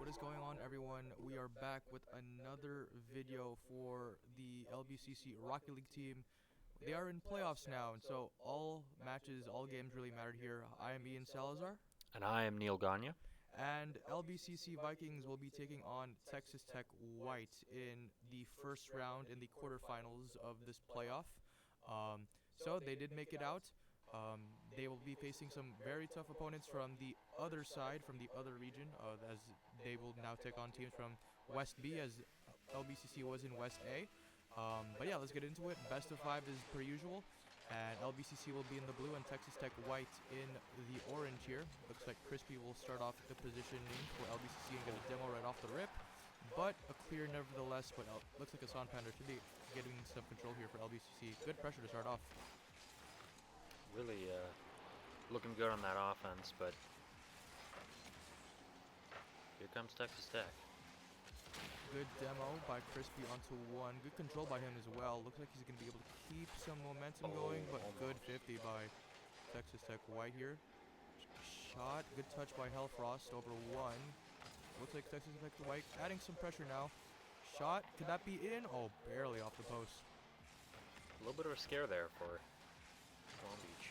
What is going on, everyone? We are back with another video for the LBCC Rocket League team. They are in playoffs now, and so all matches, all games really mattered here. I am Ian Salazar. And I am Neil Gagna. And LBCC Vikings will be taking on Texas Tech White in the first round in the quarterfinals of this playoff. So they did make it out. They will be facing some very tough opponents from the other side, from the other region, as they will now take on teams from West B, as LBCC was in West A. But yeah, let's get into it. Best of 5 is per usual, and LBCC will be in the blue and Texas Tech White in the orange here. Looks like Crispy will start off the positioning for LBCC and get a demo right off the rip, but a clear nevertheless. But looks like Hassan Panda should be getting some control here for LBCC. Good pressure to start off. Really looking good on that offense, but here comes Texas Tech. Good demo by Crispy onto one. Good control by him as well. Looks like he's going to be able to keep some momentum going, but good 50 by Texas Tech White here. Shot. Good touch by Hellfrost over one. Looks like Texas Tech White adding some pressure now. Shot. Could that be in? Oh, barely off the post. A little bit of a scare there for Long Beach.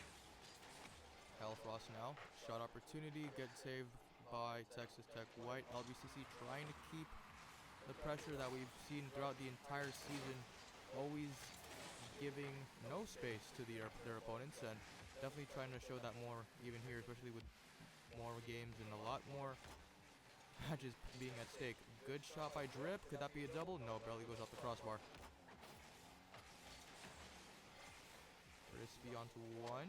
Hellfrost now. Shot opportunity. Get saved by Texas Tech White. LBCC trying to keep the pressure that we've seen throughout the entire season, always giving no space to their opponents, and definitely trying to show that more even here, especially with more games and a lot more matches being at stake. Good shot by Drip. Could that be a double? No, barely goes off the crossbar. Crispy onto one.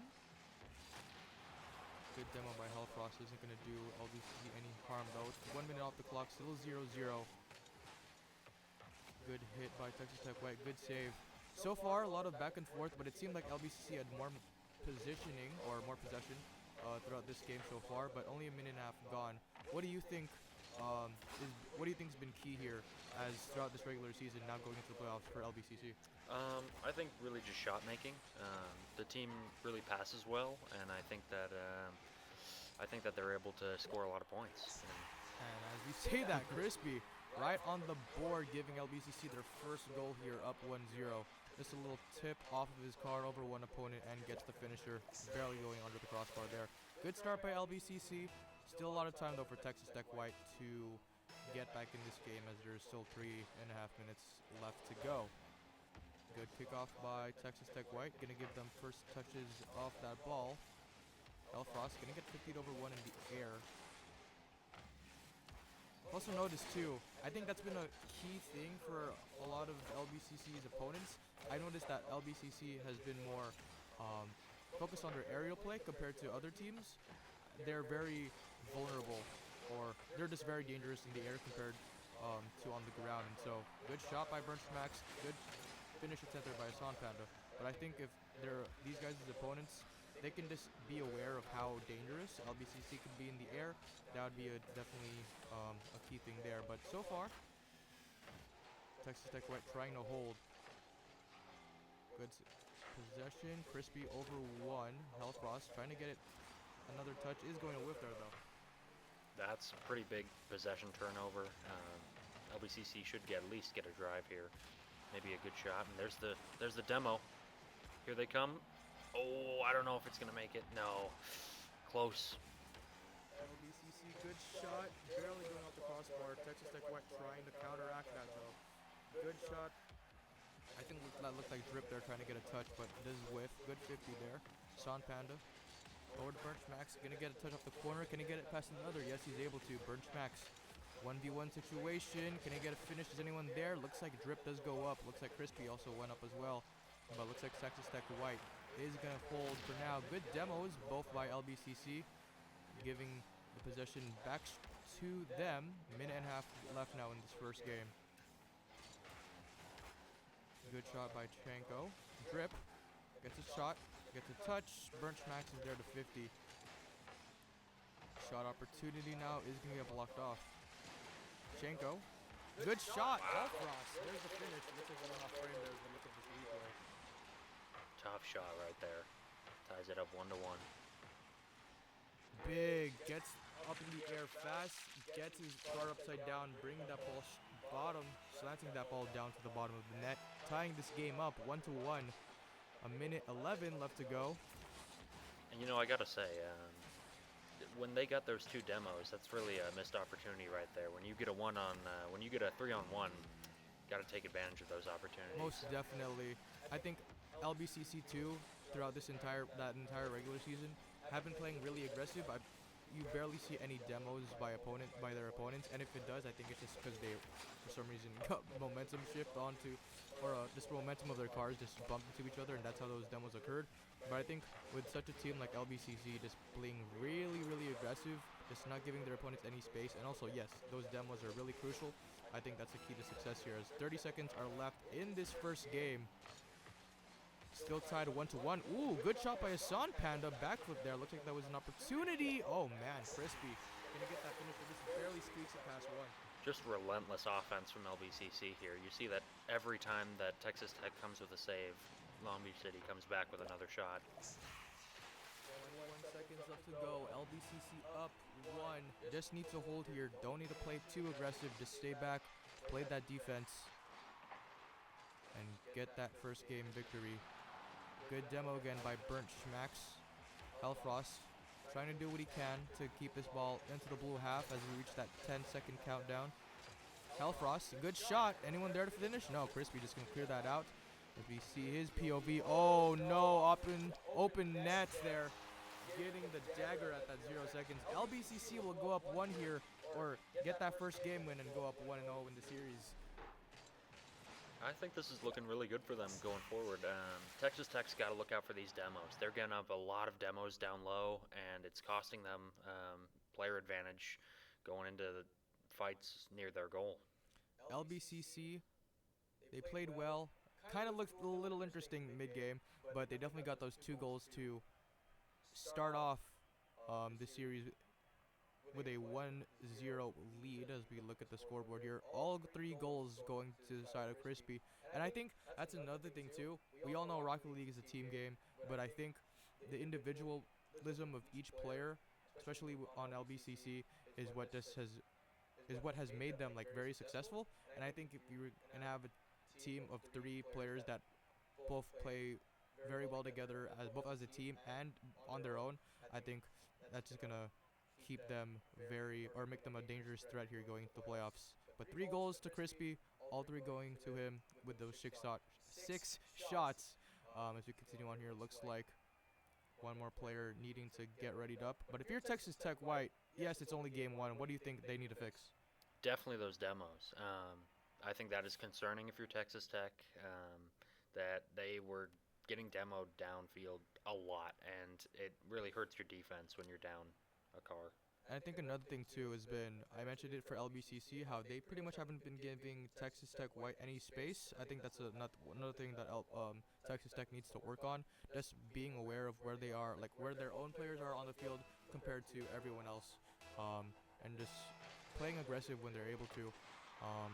Good demo by Hellfrost. Isn't going to do LBCC any harm though. 1 minute off the clock, still 0-0. Good hit by Texas Tech White. Good save. So far, a lot of back and forth, but it seemed like LBCC had more positioning or more possession throughout this game so far, but only a minute and a half gone. What do you think? What do you think's been key here, as throughout this regular season, now going into the playoffs for LBCC? I think really just shot making. The team really passes well, and I think that they're able to score a lot of points. And as we say that, Crispy right on the board, giving LBCC their first goal here, up 1-0. Just a little tip off of his car over one opponent and gets the finisher, barely going under the crossbar there. Good start by LBCC. Still a lot of time though for Texas Tech White to get back in this game, as there's still 3.5 minutes left to go. Good kickoff by Texas Tech White, gonna give them first touches off that ball. Hellfrost gonna get 50 over one in the air. Also noticed too, I think that's been a key thing for a lot of LBCC's opponents. I noticed that LBCC has been more focused on their aerial play compared to other teams. They're very vulnerable, or they're just very dangerous in the air compared to on the ground. And so, good shot by Burnt Max, good finish at center by Hassan Panda. But I think if these guys' opponents, they can just be aware of how dangerous LBCC could be in the air. That would be definitely a key thing there. But so far, Texas Tech White trying to hold. Good possession. Crispy over one. Hellfrost trying to get it. Another touch is going to whiff there though. That's a pretty big possession turnover. LBCC should at least get a drive here. Maybe a good shot. And there's the demo. Here they come. Oh, I don't know if it's going to make it. No. Close. LBCC, good shot. Barely going off the crossbar. Texas Tech White trying to counteract that, though. Good shot. I think that looked like Drip there trying to get a touch, but it does whiff. Good 50 there. Hassan Panda. Over to Burnt Max. Going to get a touch off the corner. Can he get it past another? Yes, he's able to. Burnt Max. 1v1 situation. Can he get a finish? Is anyone there? Looks like Drip does go up. Looks like Crispy also went up as well. But looks like Texas Tech White is going to hold for now. Good demos, both by LBCC, giving the possession back to them. Minute and a half left now in this first game. Good shot by Chanko. Drip gets a shot, gets a touch. Burnt Max is there to 50. Shot opportunity now is going to get blocked off. Chanko. Good shot. Hellfrost. There's the finish. Looks like one off frame there as we look at this replay. Tough shot right there. Ties it up 1-1. Big. Gets up in the air fast, gets his guard upside down, bringing that ball bottom, slanting that ball down to the bottom of the net, tying this game up 1-1. A minute 11 left to go. And I gotta say, when they got those 2 demos, that's really a missed opportunity right there. When you get a 3-on-1, gotta take advantage of those opportunities. Most definitely. I think LBCC 2 throughout that entire regular season have been playing really aggressive. You barely see any demos by their opponents, and if it does, I think it's just because they, for some reason, got momentum shift onto, or just momentum of their cars just bumped into each other, and that's how those demos occurred. But I think with such a team like LBCC just playing really, really aggressive, just not giving their opponents any space, and also, yes, those demos are really crucial. I think that's the key to success here, as 30 seconds are left in this first game. Still tied 1-1. Ooh, good shot by Hassan Panda. Backflip there. Looks like that was an opportunity. Oh, man. Crispy. Gonna get that finish, but this barely squeaks it past one. Just relentless offense from LBCC here. You see that every time that Texas Tech comes with a save, Long Beach City comes back with another shot. 21 seconds left to go. LBCC up 1. Just need to hold here. Don't need to play too aggressive. Just stay back. Play that defense. And get that first game victory. Good demo again by Burnt Schmax. Hellfrost trying to do what he can to keep this ball into the blue half as we reach that 10-second countdown. Hellfrost, good shot. Anyone there to finish? No, Crispy just gonna clear that out. As we see his POV. Oh no, open net there. Getting the dagger at that 0 seconds. LBCC will go up 1 here, or get that first game win and go up 1-0 in the series. I think this is looking really good for them going forward. Texas Tech's got to look out for these demos. They're getting up a lot of demos down low, and it's costing them player advantage going into the fights near their goal. LBCC, they played well. Kind of looked a little interesting mid-game, but they definitely got those 2 goals to start off the series with a 1-0 lead as we look at the scoreboard here. All 3 goals going to the side of Crispy. And I think that's another thing too. We all know Rocket League is a team game, but I think the individualism of each player, especially on LBCC, is what has made them like very successful. And I think if you were gonna have a team of 3 players that both play very well together both as a team and on their own, I think that's just gonna keep them make them a dangerous threat here going into the playoffs. But 3 goals to Crispy, all 3 going to him with those 6 shots. As we continue on here, looks like one more player needing to get readied up. But if you're Texas Tech White, yes, it's only game 1. What do you think they need to fix? Definitely those demos. I think that is concerning if you're Texas Tech, that they were getting demoed downfield a lot, and it really hurts your defense when you're down a car. And I think another thing too has been, I mentioned it for LBCC, how they pretty much haven't been giving Texas Tech White any space. I think that's another thing that Texas Tech needs to work on, just being aware of where they are, like where their own players are on the field compared to everyone else, and just playing aggressive when they're able to.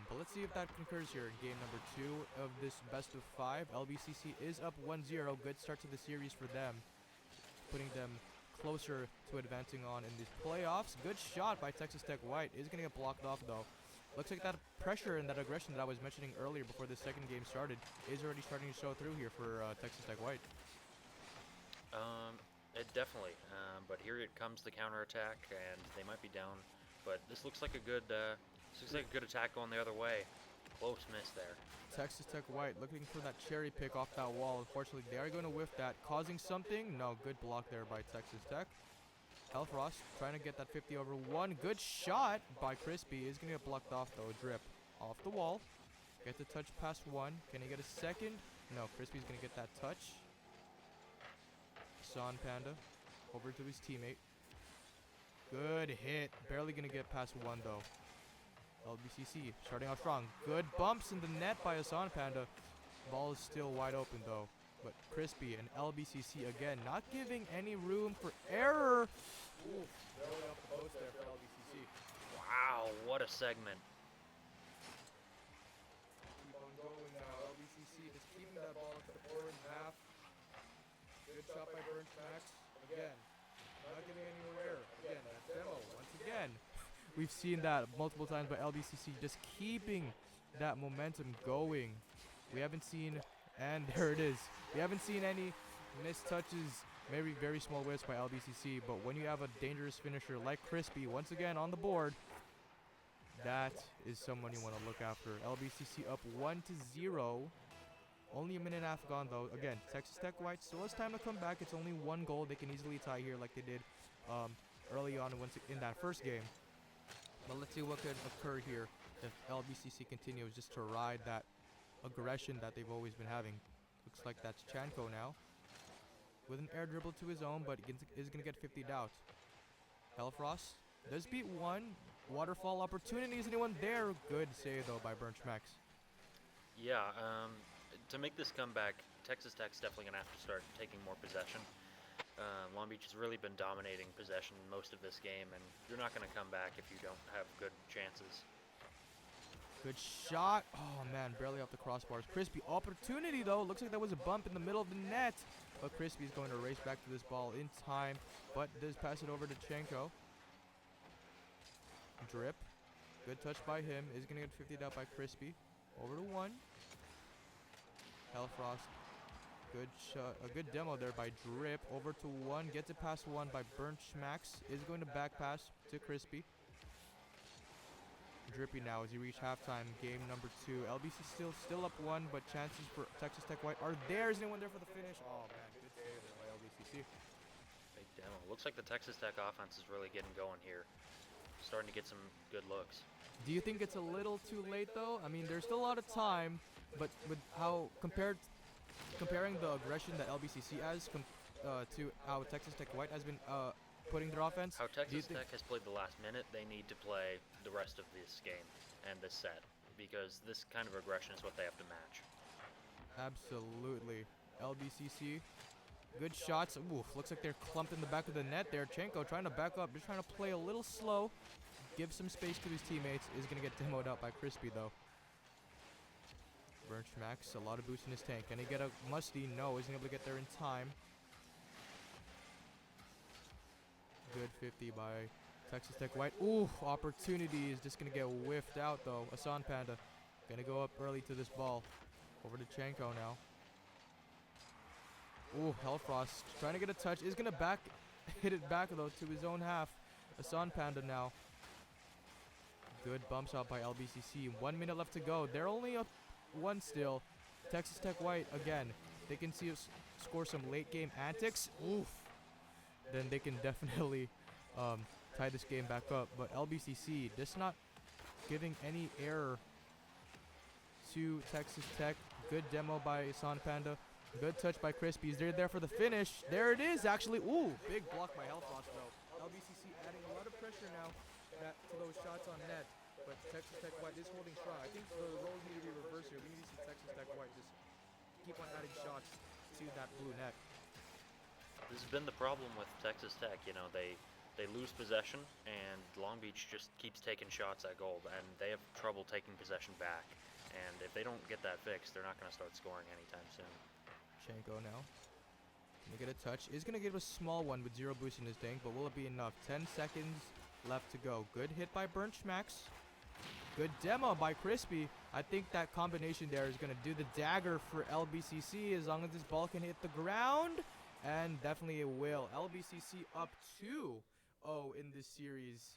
But let's see if that concurs here in game number 2 of this best of 5. LBCC is up 1-0. Good start to the series for them, putting them closer to advancing on in these playoffs. Good shot by Texas Tech White. Is going to get blocked off though. Looks like that pressure and that aggression that I was mentioning earlier before the second game started is already starting to show through here for Texas Tech White. It definitely. But here it comes the counterattack, and they might be down. But this looks like a good attack going the other way. Close miss there. Texas Tech White looking for that cherry pick off that wall. Unfortunately, they are going to whiff that, causing something. No, good block there by Texas Tech. Hellfrost trying to get that 50/1. Good shot by Crispy. Is going to get blocked off though. Drip off the wall. Get the touch past 1. Can he get a second? No, Crispy's going to get that touch. San Panda over to his teammate. Good hit. Barely going to get past 1 though. LBCC starting off strong. Good bumps in the net by Hassan Panda. Ball is still wide open though. But Crispy and LBCC again not giving any room for error. Oof, throwing up the post there for LBCC. Wow, what a segment. Keep on going now. LBCC just keeping that ball into the orange half. Good shot by Burnt Max. Again, not giving any more error. Again, that demo once again. We've seen that multiple times by LBCC, just keeping that momentum going. We haven't seen, and there it is. We haven't seen any missed touches, maybe very small whiffs by LBCC, but when you have a dangerous finisher like Crispy once again on the board, that is someone you want to look after. LBCC up 1-0. Only a minute and a half gone though. Again, Texas Tech White still has time to come back. It's only one goal. They can easily tie here like they did early on in that first game. But let's see what could occur here if LBCC continues just to ride that aggression that they've always been having. Looks like that's Chanko now with an air dribble to his own, but is going to get 50'd out. Hellfrost does beat one. Waterfall opportunity. Is anyone there? Good save though by Bernschmax. Yeah, to make this comeback, Texas Tech's definitely going to have to start taking more possession. Long Beach has really been dominating possession most of this game, and you're not going to come back if you don't have good chances. Good shot. Oh man, barely off the crossbars. Crispy opportunity though. Looks like that was a bump in the middle of the net. But Crispy's going to race back to this ball in time, but does pass it over to Chenko. Drip. Good touch by him. Is going to get 50'd out by Crispy. Over to one. Hellfrost. Good shot. A good demo there by Drip. Over to one. Gets it past one by Bernschmax. Is going to back pass to Crispy. Drippy now as you reach halftime. Game number 2. LBC still up one, but chances for Texas Tech White are there. Is anyone there for the finish? Oh man, good save there by LBCC. Big demo. Looks like the Texas Tech offense is really getting going here. Starting to get some good looks. Do you think it's a little too late though? I mean, there's still a lot of time, but with how comparing the aggression that LBCC has to how Texas Tech White has been putting their offense. How Texas Tech has played the last minute, they need to play the rest of this game and this set, because this kind of aggression is what they have to match. Absolutely. LBCC, good shots. Oof, looks like they're clumped in the back of the net there. Chenko trying to back up, just trying to play a little slow, give some space to his teammates. Is going to get demoed out by Crispy though. Bernschmax, a lot of boost in his tank. Can he get a musty? No, isn't able to get there in time. Good 50 by Texas Tech White. Ooh, opportunity is just going to get whiffed out though. Asan Panda going to go up early to this ball. Over to Chenko now. Ooh, Hellfrost trying to get a touch. Is going to hit it back though to his own half. Asan Panda now. Good bumps out by LBCC. 1 minute left to go. They're only up one still. Texas Tech White again. They can see us score some late game antics. Oof. Then they can definitely tie this game back up. But LBCC just not giving any error to Texas Tech. Good demo by San Panda. Good touch by Crispies. They're there for the finish. There it is, actually. Ooh, big block by Hellfrost, though. LBCC adding a lot of pressure now to those shots on net. But Texas Tech White is holding strong. I think the roles need to be reversed here. We need to see Texas Tech White just keep on adding shots to that blue net. This has been the problem with Texas Tech. You know, they lose possession, and Long Beach just keeps taking shots at goal, and they have trouble taking possession back. And if they don't get that fixed, they're not going to start scoring anytime soon. Chenko now. Gonna get a touch. Is gonna give a small one with 0 boost in his tank, but will it be enough? 10 seconds left to go. Good hit by Bernschmax. Good demo by Crispy. I think that combination there is gonna do the dagger for LBCC as long as this ball can hit the ground. And definitely it will. LBCC up 2-0 in this series.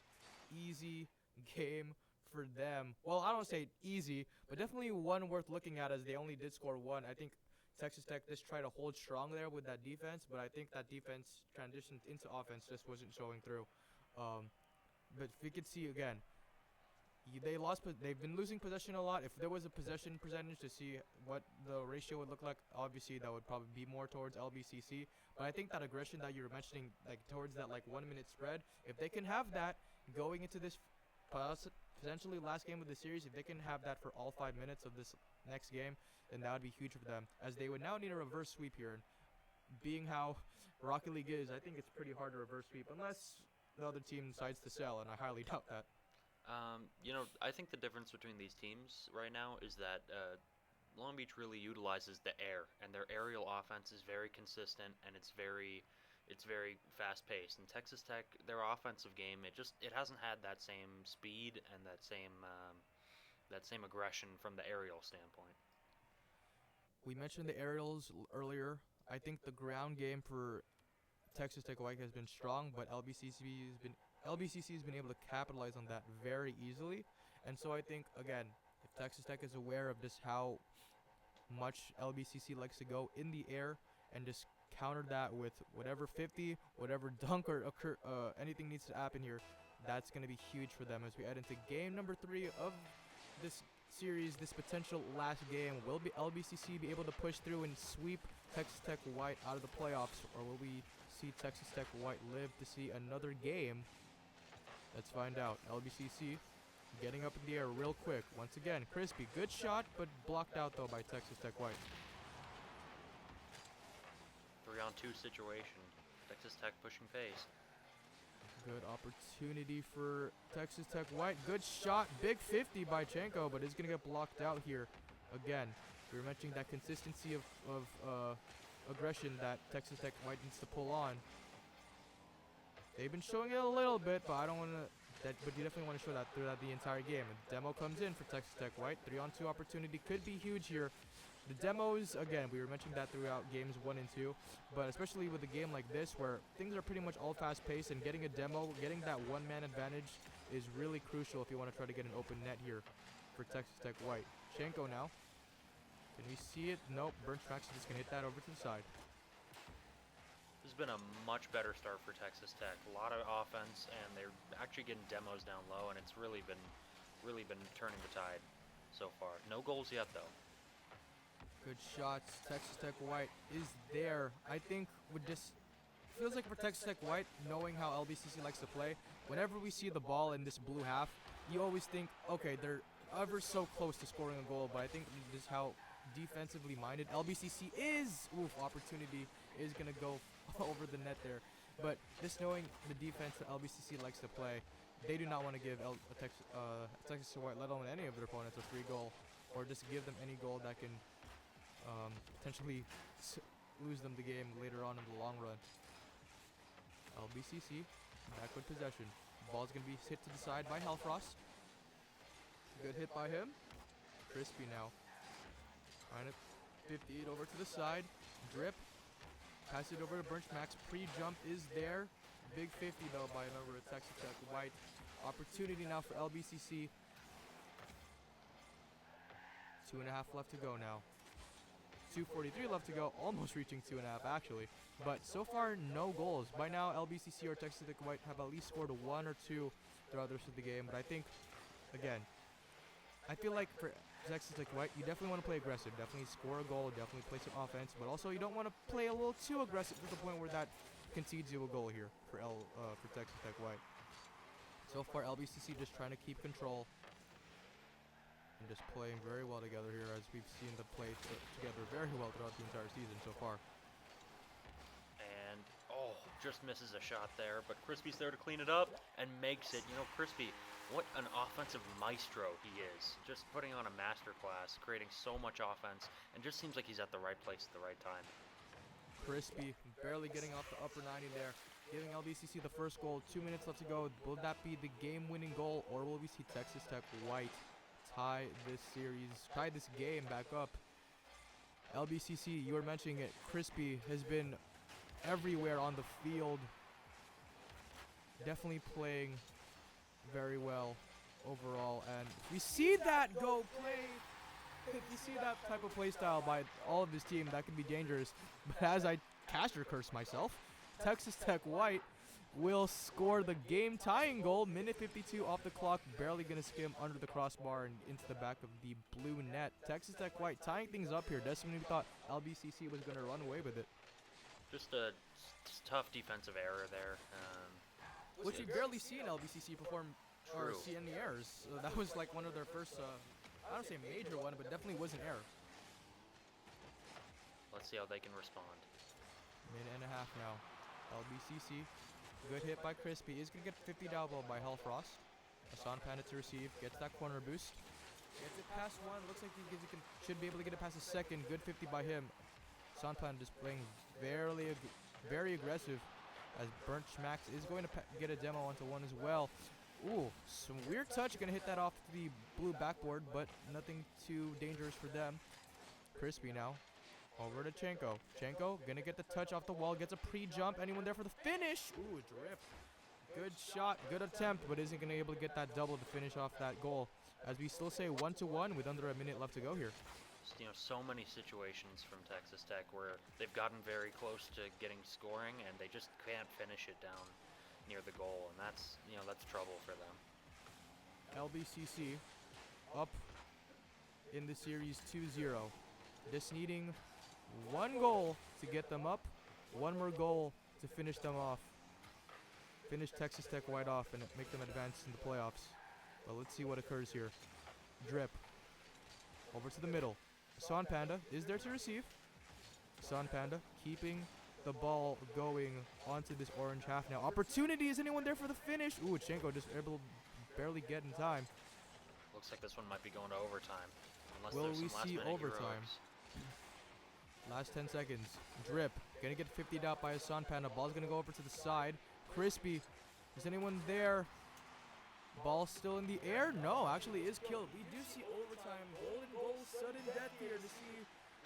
Easy game for them. Well, I don't say easy, but definitely one worth looking at as they only did score one. I think Texas Tech just tried to hold strong there with that defense, but I think that defense transitioned into offense just wasn't showing through. But if we could see again, they've been losing possession a lot. If there was a possession percentage to see what the ratio would look like, obviously that would probably be more towards LBCC. But I think that aggression that you were mentioning, like towards that like 1 minute spread, if they can have that going into this potentially last game of the series, if they can have that for all 5 minutes of this next game, then that would be huge for them, as they would now need a reverse sweep here. And being how Rocket League is, I think it's pretty hard to reverse sweep unless the other team decides to sell, and I highly doubt that. You know, I think the difference between these teams right now is that Long Beach really utilizes the air, and their aerial offense is very consistent, and it's very it's very fast-paced. And Texas Tech, their offensive game, it hasn't had that same speed and that same aggression from the aerial standpoint. We mentioned the aerials earlier. I think the ground game for Texas Tech White has been strong, but LBCC has been able to capitalize on that very easily. And so I think, again, if Texas Tech is aware of just how much LBCC likes to go in the air and just counter that with whatever 50, whatever dunk or anything needs to happen here, that's going to be huge for them as we head into game number 3 of this series, this potential last game. Will LBCC be able to push through and sweep Texas Tech White out of the playoffs, or will we see Texas Tech White live to see another game? Let's find out. LBCC getting up in the air real quick. Once again, Crispy, good shot, but blocked out though by Texas Tech White. 3-on-2 situation. Texas Tech pushing pace. Good opportunity for Texas Tech White. Good shot. Big 50 by Chenko, but it's going to get blocked out here. Again, we were mentioning that consistency of aggression that Texas Tech White needs to pull on. They've been showing it a little bit, but I don't want to. But you definitely want to show that throughout the entire game. And the demo comes in for Texas Tech White. 3-on-2 opportunity could be huge here. The demos, again, we were mentioning that throughout games 1 and 2, but especially with a game like this where things are pretty much all fast-paced, and getting a demo, getting that one-man advantage is really crucial if you want to try to get an open net here for Texas Tech White. Chenko now. Can we see it? Nope. Burnchmax is just going to hit that over to the side. This has been a much better start for Texas Tech. A lot of offense, and they're actually getting demos down low, and it's really been turning the tide so far. No goals yet, though. Good shots. Texas Tech White is there. I think with this, feels like for Texas Tech White, knowing how LBCC likes to play, whenever we see the ball in this blue half, you always think, okay, they're ever so close to scoring a goal, but I think this is how defensively minded LBCC is. Oof, opportunity is going to go over the net there. But just knowing the defense that LBCC likes to play, they do not want to give Texas Tech White, let alone any of their opponents, a free goal, or just give them any goal that can potentially lose them the game later on in the long run. LBCC back with possession. Ball's going to be hit to the side by Hellfrost. Good hit by him. Crispy now. Trying to 50 it over to the side. Drip. Pass it over to Burnchmax. Pre-jump is there. Big 50 though by a member of Texas Tech White. Opportunity now for LBCC. 2.5 left to go now. 2:43 left to go, almost reaching 2.5 actually. But so far, no goals. By now, LBCC or Texas Tech White have at least scored 1 or 2 throughout the rest of the game. But I think, again, I feel like for Texas Tech White, you definitely want to play aggressive. Definitely score a goal, definitely play some offense. But also, you don't want to play a little too aggressive to the point where that concedes you a goal here for Texas Tech White. So far, LBCC just trying to keep control and just playing very well together here, as we've seen them play together very well throughout the entire season so far. And, just misses a shot there, but Crispy's there to clean it up and makes it. You know, Crispy, what an offensive maestro he is. Just putting on a masterclass, creating so much offense, and just seems like he's at the right place at the right time. Crispy barely getting off the upper 90 there, giving LBCC the first goal. 2 minutes left to go. Will that be the game-winning goal, or will we see Texas Tech White tie this game back up? LBCC, you were mentioning it, Crispy has been everywhere on the field. Definitely playing very well overall, and we see that go play. If you see that type of play style by all of this team, that could be dangerous. But as I caster curse myself, Texas Tech White will score the game-tying goal. Minute 52 off the clock, barely going to skim under the crossbar and into the back of the blue net. Texas Tech White tying things up here. Definitely thought LBCC was going to run away with it. Just a tough defensive error there. Which we barely see in LBCC perform or see any errors. That was like one of their first, I don't say major one, but definitely was an error. Let's see how they can respond. Minute and a half now. LBCC. Good hit by Crispy. He's going to get 50 down ball by Hellfrost. Hassan Panda to receive. Gets that corner boost. Gets it past one. Looks like he should be able to get it past a second. Good 50 by him. Hassan Panda just playing very aggressive. as Burnt Schmax is going to get a demo onto one as well. Ooh, some weird touch. Going to hit that off the blue backboard, but nothing too dangerous for them. Crispy now. Over to Chenko. Chenko going to get the touch off the wall. Gets a pre-jump. Anyone there for the finish? Ooh, drip. Good shot. Good attempt, but isn't going to be able to get that double to finish off that goal. As we still say 1-1 with under a minute left to go here. You know, so many situations from Texas Tech where they've gotten very close to getting scoring and they just can't finish it down near the goal, and that's, you know, that's trouble for them. LBCC up in the series 2-0. Just needing one goal to get them up, one more goal to finish them off. Finish Texas Tech White off and make them advance in the playoffs. But let's see what occurs here. Drip. Over to the middle. San Panda is there to receive. San Panda keeping the ball going onto this orange half now. Opportunity, is anyone there for the finish? Ooh, Chenko just able to barely get in time. Looks like this one might be going to overtime. Unless Will there's we some see last-minute overtime? heroics. Last 10 seconds. Drip. Gonna get 50'd out by a San Panda. Ball's gonna go over to the side. Crispy. Is anyone there? Ball still in the air? No, actually is killed. We do see overtime. Golden goal, sudden death here to see,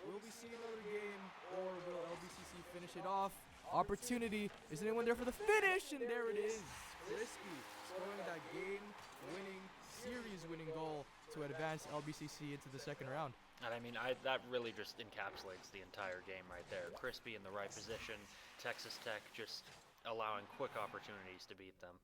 will we see another game or will LBCC finish it off? Opportunity. Is anyone there for the finish? And there it is. Crispy scoring that game-winning, series-winning goal to advance LBCC into the second round. And I mean, that really just encapsulates the entire game right there. Crispy in the right position. Texas Tech just allowing quick opportunities to beat them.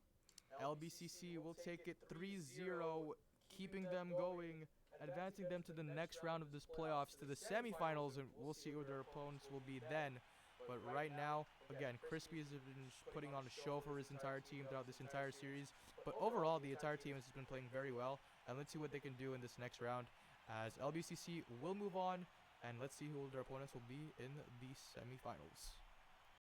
LBCC will take it 3-0, keeping them going, advancing them to the next round of this playoffs, to the semifinals, and we'll see who their opponents will be then. But right now, again, Crispy has been putting on a show for his entire team throughout this entire series. But overall, the entire team has been playing very well, and let's see what they can do in this next round, as LBCC will move on, and let's see who their opponents will be in the semifinals.